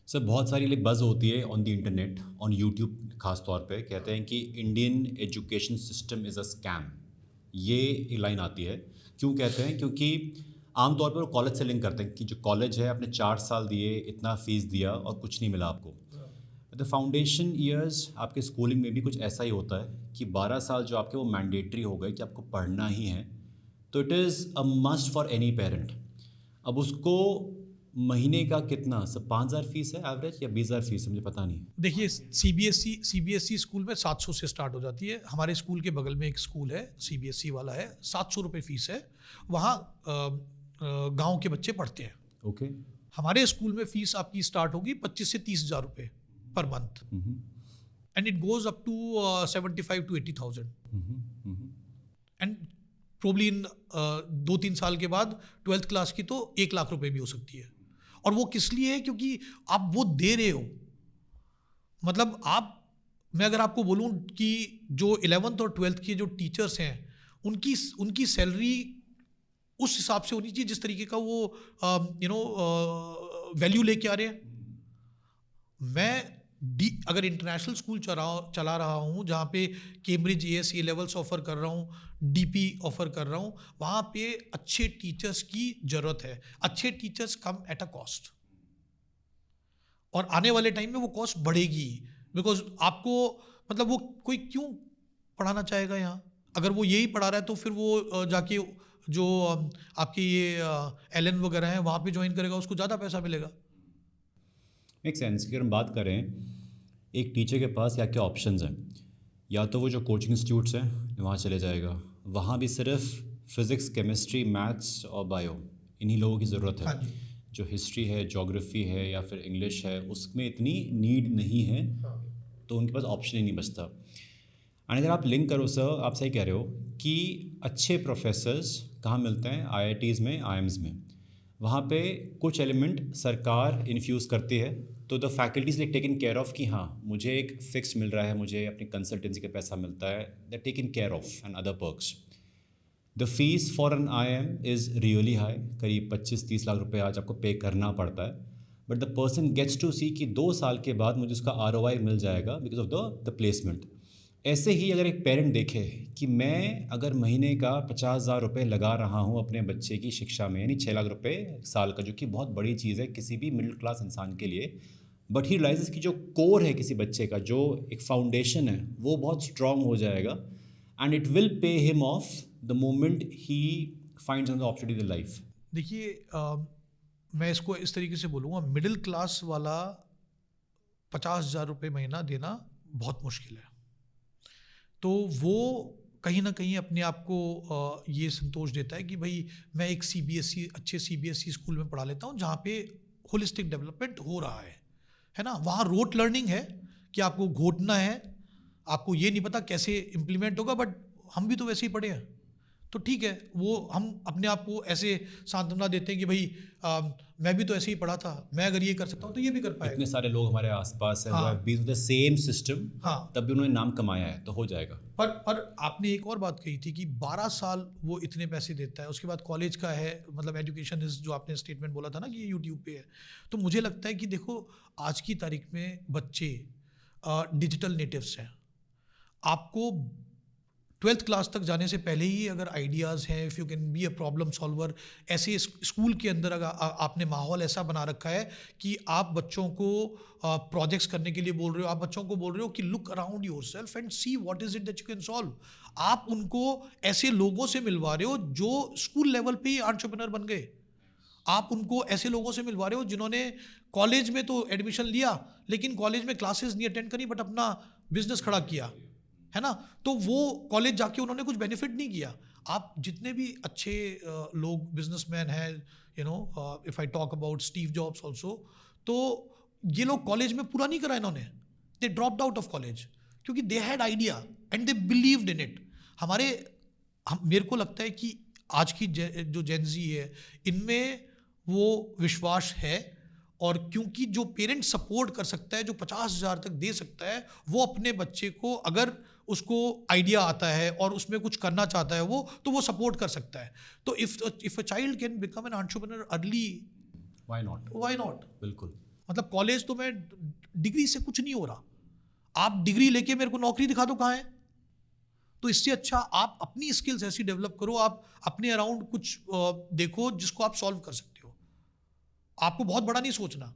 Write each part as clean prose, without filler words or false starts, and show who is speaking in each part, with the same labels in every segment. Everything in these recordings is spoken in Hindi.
Speaker 1: सर बहुत सारी लाइक बज़ होती है on the internet, on YouTube ख़ास तौर पे कहते हैं कि Indian education system is a scam. ये एक लाइन आती है। क्यों कहते हैं? क्योंकि आमतौर पर वो कॉलेज से लिंक करते हैं कि जो कॉलेज है आपने 4 साल दिए, इतना फ़ीस दिया और कुछ नहीं मिला आपको। द फाउंडेशन ईयर्स आपके स्कूलिंग में भी कुछ ऐसा ही होता है कि 12 साल जो आपके वो मैंडेटरी हो गए कि आपको पढ़ना ही है। तो it is a must for any parent. अब उसको महीने का कितना सब 5,000 फीस है एवरेज या 20,000 फीस है, मुझे पता नहीं।
Speaker 2: देखिए, सीबीएसई स्कूल में 700 से स्टार्ट हो जाती है। हमारे स्कूल के बगल में एक स्कूल है, सीबीएसई वाला है, 700 रुपये फीस है। वहाँ गांव के बच्चे पढ़ते हैं।
Speaker 1: ओके।
Speaker 2: हमारे स्कूल में फीस आपकी स्टार्ट होगी 25 से 30,000 रुपये per month, and it goes up to 75 to 80,000। And probably in 2-3 साल के बाद 12th क्लास की तो 1 लाख रुपए भी हो सकती है। और वो किस लिए है? क्योंकि आप वो दे रहे हो। मतलब मैं अगर आपको बोलूं कि जो 11th और 12th के जो टीचर्स हैं उनकी सैलरी उस हिसाब से होनी चाहिए जिस तरीके का वो वैल्यू लेके आ रहे हैं। मैं अगर इंटरनेशनल स्कूल चला रहा हूँ जहाँ पे कैम्ब्रिज ASE लेवल्स ऑफ़र कर रहा हूँ, DP ऑफ़र कर रहा हूँ, वहाँ पे अच्छे टीचर्स की ज़रूरत है। अच्छे teachers come at a cost, और आने वाले टाइम में वो कॉस्ट बढ़ेगी। बिकॉज आपको मतलब वो कोई क्यों पढ़ाना चाहेगा यहाँ? अगर वो यही पढ़ा रहा है तो फिर वो जाके जो आपके ये LN वगैरह हैं वहाँ पे ज्वाइन करेगा, उसको ज़्यादा पैसा मिलेगा।
Speaker 1: Make sense. अगर हम बात करें एक टीचर के पास क्या क्या ऑप्शंस हैं, या तो वो जो कोचिंग इंस्टीट्यूट्स हैं वहाँ चले जाएगा, वहाँ भी सिर्फ फिज़िक्स, केमिस्ट्री, मैथ्स और बायो इन्हीं लोगों की ज़रूरत है।
Speaker 2: हाँ जी।
Speaker 1: जो हिस्ट्री है, ज्योग्राफी है या फिर इंग्लिश है उसमें इतनी नीड नहीं है, तो उनके पास ऑप्शन ही नहीं बचता। एंड अगर आप लिंक करो सर, आप सही कह रहे हो कि अच्छे प्रोफेसर्स कहाँ मिलते हैं? IITs में, IIMs में। वहाँ पे कुछ एलिमेंट सरकार इन्फ्यूज़ करती है, तो the faculties like taken care of कि हाँ मुझे एक फिक्स मिल रहा है, मुझे अपनी कंसल्टेंसी का पैसा मिलता है, that taken care of and other perks. The fees for an IIM is really high, करीब 25-30 लाख रुपए आज आपको पे करना पड़ता है। But the person gets to see कि 2 साल के बाद मुझे उसका ROI मिल जाएगा बिकॉज ऑफ द प्लेसमेंट। ऐसे ही अगर एक पेरेंट देखे कि मैं अगर महीने का 50,000 रुपये लगा रहा हूँ अपने बच्चे की शिक्षा में, यानी 6 लाख रुपये साल का, जो कि बहुत बड़ी चीज़ है किसी भी मिडिल क्लास इंसान के लिए, बट ही रियलाइजेस कि जो कोर है किसी बच्चे का, जो एक फाउंडेशन है, वो बहुत स्ट्रॉन्ग हो जाएगा and it will pay him of the moment he finds another opportunity in life.
Speaker 2: देखिए, मैं इसको इस तरीके से बोलूँगा, मिडिल क्लास वाला 50,000 रुपये महीना देना बहुत मुश्किल है। तो वो कहीं ना कहीं अपने आप को ये संतोष देता है कि भाई मैं एक अच्छे CBSE स्कूल में पढ़ा लेता हूँ जहाँ पे होलिस्टिक डेवलपमेंट हो रहा है ना। वहाँ रोट लर्निंग है कि आपको घोटना है, आपको ये नहीं पता कैसे इम्प्लीमेंट होगा, बट हम भी तो वैसे ही पढ़े हैं, तो ठीक है। वो हम अपने आप को ऐसे सांत्वना देते हैं कि भाई मैं भी तो ऐसे ही पढ़ा था, मैं अगर ये कर सकता हूँ तो ये भी कर पाएगा।
Speaker 1: इतने सारे लोग हमारे आसपास हैं,
Speaker 2: हाँ।
Speaker 1: वो बीन द सेम सिस्टम,
Speaker 2: हाँ।
Speaker 1: तब भी उन्होंने नाम कमाया है, तो हो जाएगा।
Speaker 2: पर आपने एक और बात कही थी कि 12 साल वो इतने पैसे देता है, उसके बाद कॉलेज का है, मतलब एजुकेशन इज, जो आपने स्टेटमेंट बोला था ना कि ये यूट्यूब पे है। तो मुझे लगता है कि देखो, आज की तारीख में बच्चे डिजिटल नेटिव्स हैं। आपको 12th क्लास तक जाने से पहले ही अगर आइडियाज़ हैं, if you can be a problem solver, ऐसे स्कूल के अंदर अगर आपने माहौल ऐसा बना रखा है कि आप बच्चों को प्रोजेक्ट्स करने के लिए बोल रहे हो, आप बच्चों को बोल रहे हो कि look around yourself and see what is it that you can solve. आप उनको ऐसे लोगों से मिलवा रहे हो जो स्कूल लेवल पे ही एंटरप्रेन्योर बन गए। आप उनको ऐसे लोगों से मिलवा रहे हो जिन्होंने कॉलेज में तो एडमिशन लिया, लेकिन कॉलेज में क्लासेस नहीं अटेंड करी, बट अपना बिजनेस खड़ा किया, है ना। तो वो कॉलेज जाके उन्होंने कुछ बेनिफिट नहीं किया। आप जितने भी अच्छे लोग बिजनेसमैन हैं, if I talk about Steve Jobs also, तो ये लोग कॉलेज में पूरा नहीं करा इन्होंने, they dropped out of college क्योंकि they had idea and they believed in it. मेरे को लगता है कि आज की जो जेनजी है, इनमें वो विश्वास है, और क्योंकि जो पेरेंट सपोर्ट कर सकता है, जो 50,000 तक दे सकता है, वो अपने बच्चे को, अगर उसको आइडिया आता है और उसमें कुछ करना चाहता है वो, तो वो सपोर्ट कर सकता है। तो if a child can become an entrepreneur early,
Speaker 1: why not?
Speaker 2: Why not?
Speaker 1: बिल्कुल।
Speaker 2: मतलब कॉलेज तो मैं डिग्री से कुछ नहीं हो रहा, आप डिग्री लेके मेरे को नौकरी दिखा दो कहाँ है। तो इससे अच्छा आप अपनी स्किल्स ऐसी डेवलप करो, आप अपने अराउंड कुछ देखो जिसको आप सॉल्व कर सकते हो। आपको बहुत बड़ा नहीं सोचना,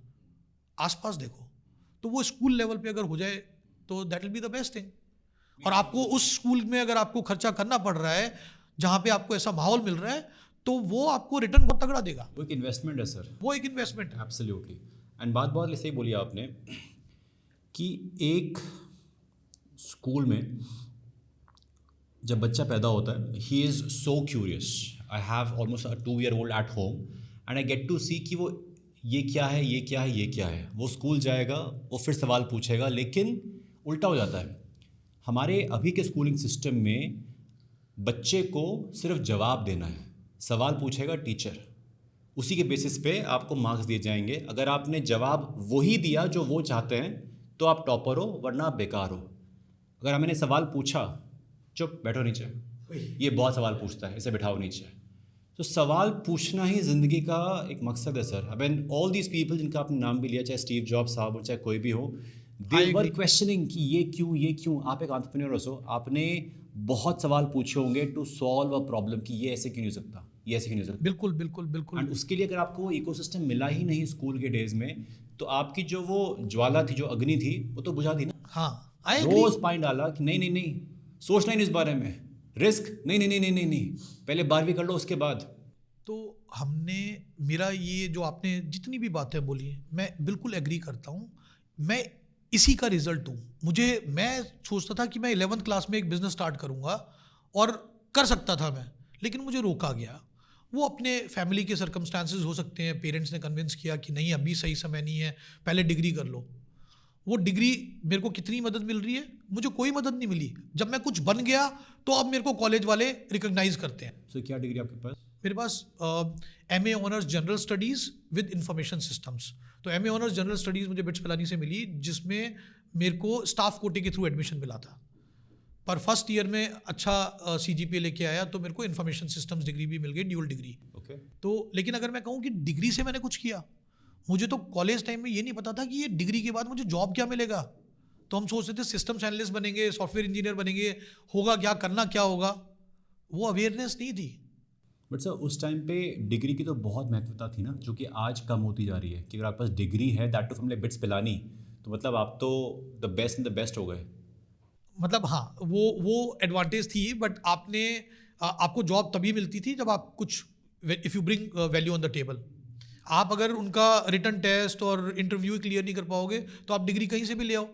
Speaker 2: आसपास देखो। तो वो स्कूल लेवल पे अगर हो जाए तो that will be the best thing. और आपको उस स्कूल में अगर आपको खर्चा करना पड़ रहा है जहाँ पे आपको ऐसा माहौल मिल रहा है, तो वो आपको रिटर्न बहुत तगड़ा देगा।
Speaker 1: वो एक इन्वेस्टमेंट है सर,
Speaker 2: वो एक इन्वेस्टमेंट है।
Speaker 1: एब्सोल्युटली। एंड बात बहुत सही बोली आपने कि एक स्कूल में जब बच्चा पैदा होता है, he is so curious. I have almost a 2 year old at home and I get to see कि वो ये क्या है, ये क्या है, ये क्या है। वो स्कूल जाएगा, वो फिर सवाल पूछेगा, लेकिन उल्टा हो जाता है। हमारे अभी के स्कूलिंग सिस्टम में बच्चे को सिर्फ जवाब देना है, सवाल पूछेगा टीचर, उसी के बेसिस पे आपको मार्क्स दिए जाएंगे। अगर आपने जवाब वही दिया जो वो चाहते हैं तो आप टॉपर हो, वरना आप बेकार हो। अगर मैंने सवाल पूछा, चुप बैठो नीचे, ये बहुत सवाल पूछता है, इसे बिठाओ नीचे। तो सवाल पूछना ही ज़िंदगी का एक मकसद है सर। अब ऑल दीज पीपल जिनका आपने नाम भी लिया, चाहे स्टीव जॉब्स साहब हो, चाहे कोई भी हो, दे वर क्वेश्चनिंग कि ये क्यों। आप एक एंटरप्रेन्योर हो, आपने बहुत सवाल पूछे होंगे टू सॉल्व अ प्रॉब्लम कि ये ऐसे क्यों नहीं हो सकता, ये ऐसे क्यों नहीं हो सकता।
Speaker 2: बिल्कुल बिल्कुल बिल्कुल।
Speaker 1: एंड उसके लिए अगर आपको वो इकोसिस्टम मिला ही नहीं स्कूल के डेज में, तो आपकी जो वो ज्वाला थी, जो अग्नि थी, वो तो बुझा दी ना।
Speaker 2: हाँ,
Speaker 1: रोज पानी डाला कि नहीं सोचना ही नहीं इस बारे में, रिस्क नहीं, पहले 12वीं कर लो उसके बाद।
Speaker 2: तो हमने, मेरा ये जो आपने जितनी भी बातें बोली हैं, मैं बिल्कुल एग्री करता हूँ। मैं इसी का रिजल्ट हूँ। मैं सोचता था कि मैं 11th क्लास में एक बिज़नेस स्टार्ट करूँगा और कर सकता था मैं, लेकिन मुझे रोका गया। वो अपने फैमिली के सर्कमस्टांसेस हो सकते हैं, पेरेंट्स ने कन्विंस किया कि नहीं अभी सही समय नहीं है, पहले डिग्री कर लो। वो डिग्री मेरे को कितनी मदद मिल रही है? मुझे कोई मदद नहीं मिली। जब मैं कुछ बन गया तो अब मेरे को कॉलेज वाले रिकॉग्नाइज करते हैं।
Speaker 1: सो क्या डिग्री आपके पास?
Speaker 2: मेरे पास MA honours general studies with information systems. तो MA ऑनर्स जनरल स्टडीज़ मुझे बिट्स पिलानी से मिली, जिसमें मेरे को स्टाफ कोटे के थ्रू एडमिशन मिला था। पर फर्स्ट ईयर में अच्छा CGPA लेके आया तो मेरे को इंफॉर्मेशन सिस्टम्स डिग्री भी मिल गई, ड्यूल डिग्री।
Speaker 1: ओके।
Speaker 2: तो लेकिन अगर मैं कहूँ कि डिग्री से मैंने कुछ किया, मुझे तो कॉलेज टाइम में ये नहीं पता था कि ये डिग्री के बाद मुझे जॉब क्या मिलेगा। तो हम सोचते थे सिस्टम्स एनालिस्ट बनेंगे, सॉफ्टवेयर इंजीनियर बनेंगे, होगा क्या, करना क्या होगा, वो अवेयरनेस नहीं थी।
Speaker 1: बट सर उस टाइम पे डिग्री की तो बहुत महत्वता थी ना, जो कि आज कम होती जा रही है। कि अगर आपके पास डिग्री है, that too from BITS Pilani, तो मतलब आप तो the best in the best हो गए।
Speaker 2: मतलब हाँ, वो एडवांटेज थी, बट आपको जॉब तभी मिलती थी जब आप कुछ, if you bring value on the table. आप अगर उनका रिटन टेस्ट और इंटरव्यू क्लियर नहीं कर पाओगे तो आप डिग्री कहीं से भी ले आओ।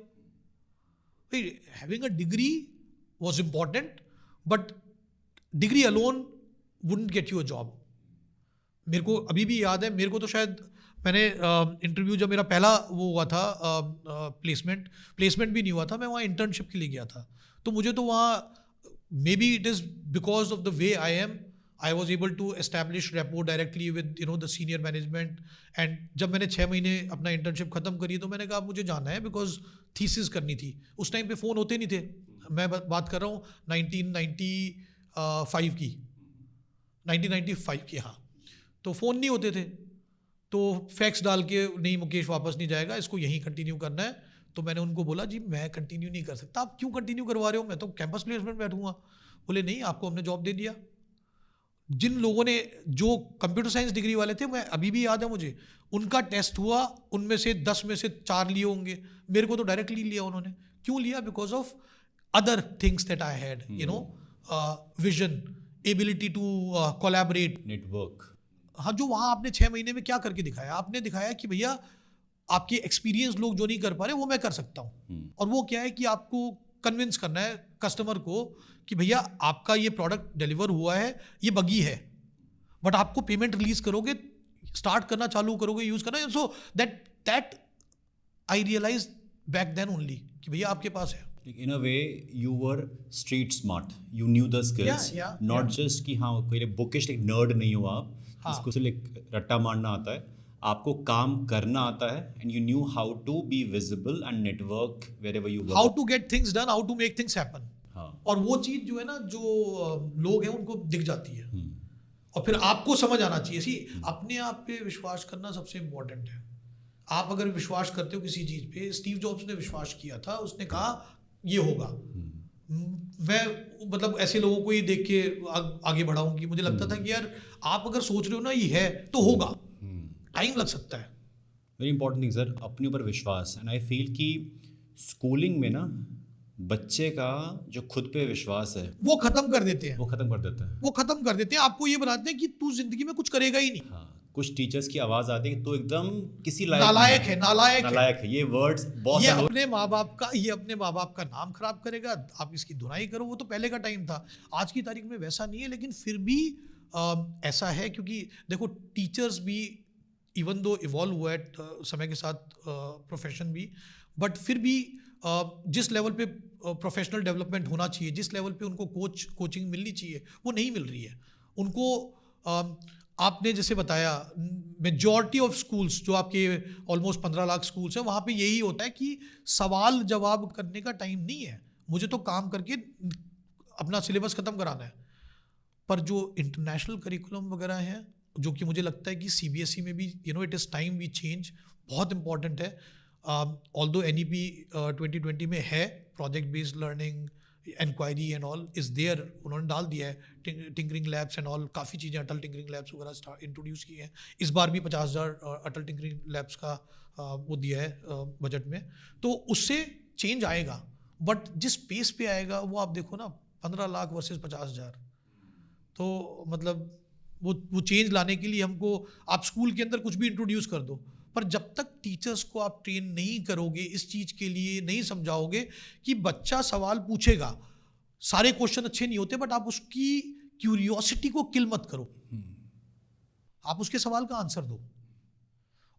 Speaker 2: Having a degree was important, but degree alone wouldn't get you a job. मेरे को अभी भी याद है, मेरे को तो शायद मैंने इंटरव्यू जब मेरा पहला वो हुआ था, प्लेसमेंट भी नहीं हुआ था, मैं वहाँ इंटर्नशिप के लिए गया था। तो मुझे तो वहाँ, may be it is because of the way I am, I was able to establish rapport directly with the senior management। and जब मैंने 6 महीने अपना इंटर्नशिप ख़त्म करी तो मैंने कहा मुझे जाना है, बिकॉज थीसिस करनी थी। उस टाइम पे फ़ोन होते नहीं थे, मैं बात कर रहा हूँ 1995 की। हाँ, तो फ़ोन नहीं होते थे, तो फैक्स डाल के नहीं मुकेश वापस नहीं जाएगा, इसको यहीं कंटिन्यू करना है। तो मैंने उनको बोला जी मैं कंटिन्यू नहीं कर सकता। आप क्यों कंटिन्यू करवा रहे हो, मैं तो कैंपस प्लेसमेंट बैठूंगा। बोले नहीं, आपको हमने जॉब दे दिया। जिन लोगों ने, जो कंप्यूटर साइंस डिग्री वाले थे, मैं अभी भी याद है मुझे, उनका टेस्ट हुआ, उनमें से 10 में से 4 लिए होंगे, मेरे को तो डायरेक्टली लिया उन्होंने। क्यों लिया? Because of other things that I had, vision, ability to collaborate,
Speaker 1: network.
Speaker 2: हाँ, जो वहाँ आपने 6 महीने में क्या करके दिखाया? आपने दिखाया कि भैया आपके एक्सपीरियंस लोग जो नहीं कर पा रहे वो मैं कर सकता हूँ। और वो क्या है कि आपको कन्विंस करना है कस्टमर को कि भैया आपका ये प्रोडक्ट डिलीवर हुआ है, ये बगी है, बट आपको पेमेंट रिलीज करोगे, स्टार्ट करना चालू करोगे, यूज करना। So that I realise back then only कि भैया आपके पास है।
Speaker 1: In a way you were street smart, you knew the skills, not just कि हाँ कोई बुकिश एक नर्ड नहीं हो आप, जिसको सिर्फ एक रट्टा मारना आता है। आपको काम करना आता है, and you knew how to be visible and network wherever you work.
Speaker 2: How to get things done, how to make things happen.
Speaker 1: हाँ।
Speaker 2: और वो चीज़ जो है ना, जो लोग हैं उनको दिख जाती है, और फिर आपको समझ आना चाहिए। अपने आप पे विश्वास करना सबसे इम्पोर्टेंट है। आप अगर विश्वास करते हो किसी चीज़ पे, स्टीव जॉब्स ने विश्वास किया था, उसने कहा ये होगा। मैं मतलब ऐसे लोगों को ही देख के आगे बढ़ा हूं कि मुझे लगता था कि यार आप अगर सोच रहे हो ना ये है तो होगा, टाइम लग सकता है।
Speaker 1: वेरी इंपॉर्टेंट थिंग सर, अपने ऊपर विश्वास। एंड आई फील कि स्कूलिंग में ना बच्चे का जो खुद पे विश्वास है
Speaker 2: वो खत्म कर देते हैं,
Speaker 1: वो ख़त्म कर देता है।
Speaker 2: वो खत्म कर देते हैं, आपको ये बताते हैं कि तू जिंदगी में कुछ करेगा ही नहीं,
Speaker 1: हाँ, कुछ टीचर्स की आवाज़ आती है कि तो एकदम किसी लायक
Speaker 2: नालायक
Speaker 1: नहीं
Speaker 2: है, नालायक है।
Speaker 1: नालायक है। ये वर्ड्स बहुत
Speaker 2: ये
Speaker 1: सारे
Speaker 2: अपने माँ बाप का नाम खराब करेगा, आप इसकी धुनाई करो। वो तो पहले का टाइम था, आज की तारीख में वैसा नहीं है। लेकिन फिर भी ऐसा है, क्योंकि देखो टीचर्स भी इवन दो इवॉल्व हुआ है समय के साथ, प्रोफेशन भी, बट फिर भी जिस लेवल पे प्रोफेशनल डेवलपमेंट होना चाहिए, जिस लेवल पे उनको कोचिंग मिलनी चाहिए, वो नहीं मिल रही है उनको। आपने जैसे बताया, मेजॉरिटी ऑफ स्कूल्स जो आपके ऑलमोस्ट 15 लाख स्कूल्स हैं, वहाँ पे यही होता है कि सवाल जवाब करने का टाइम नहीं है, मुझे तो काम करके अपना सिलेबस ख़त्म कराना है। पर जो इंटरनेशनल करिकुलम वगैरह हैं, जो कि मुझे लगता है कि CBSE में भी it is time we change, बहुत इंपॉर्टेंट है। ऑल्दो NEP 2020 में है project based learning, inquiry and all is there, उन्होंने डाल दिया है। टिंकरिंग लैब्स एंड ऑल, काफ़ी चीज़ें अटल टिंकरिंग लैब्स वगैरह इंट्रोड्यूस की हैं। इस बार भी 50,000 अटल टिंकरिंग लैब्स का वो दिया है बजट में, तो उससे चेंज आएगा। बट जिस पेस पे आएगा वो आप देखो ना, 15 लाख वर्सेस 50,000, तो मतलब वो चेंज लाने के लिए हमको, आप स्कूल के अंदर कुछ भी इंट्रोड्यूस कर दो, पर जब तक टीचर्स को आप ट्रेन नहीं करोगे इस चीज़ के लिए, नहीं समझाओगे कि बच्चा सवाल पूछेगा, सारे क्वेश्चन अच्छे नहीं होते, बट आप उसकी क्यूरियोसिटी को किल मत करो, आप उसके सवाल का आंसर दो।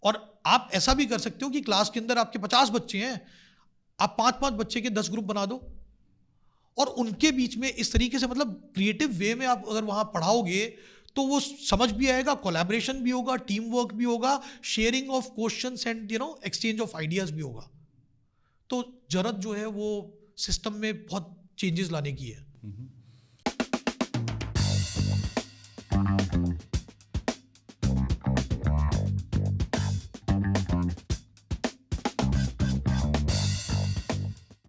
Speaker 2: और आप ऐसा भी कर सकते हो कि क्लास के अंदर आपके 50 बच्चे हैं, आप 5-5 बच्चे के 10 ग्रुप बना दो, और उनके बीच में इस तरीके से, मतलब क्रिएटिव वे में आप अगर वहाँ पढ़ाओगे तो वो समझ भी आएगा, कोलैबोरेशन भी होगा, टीम वर्क भी होगा, sharing of questions and exchange of ideas भी होगा। तो जरूरत जो है वो सिस्टम में बहुत चेंजेस लाने की है।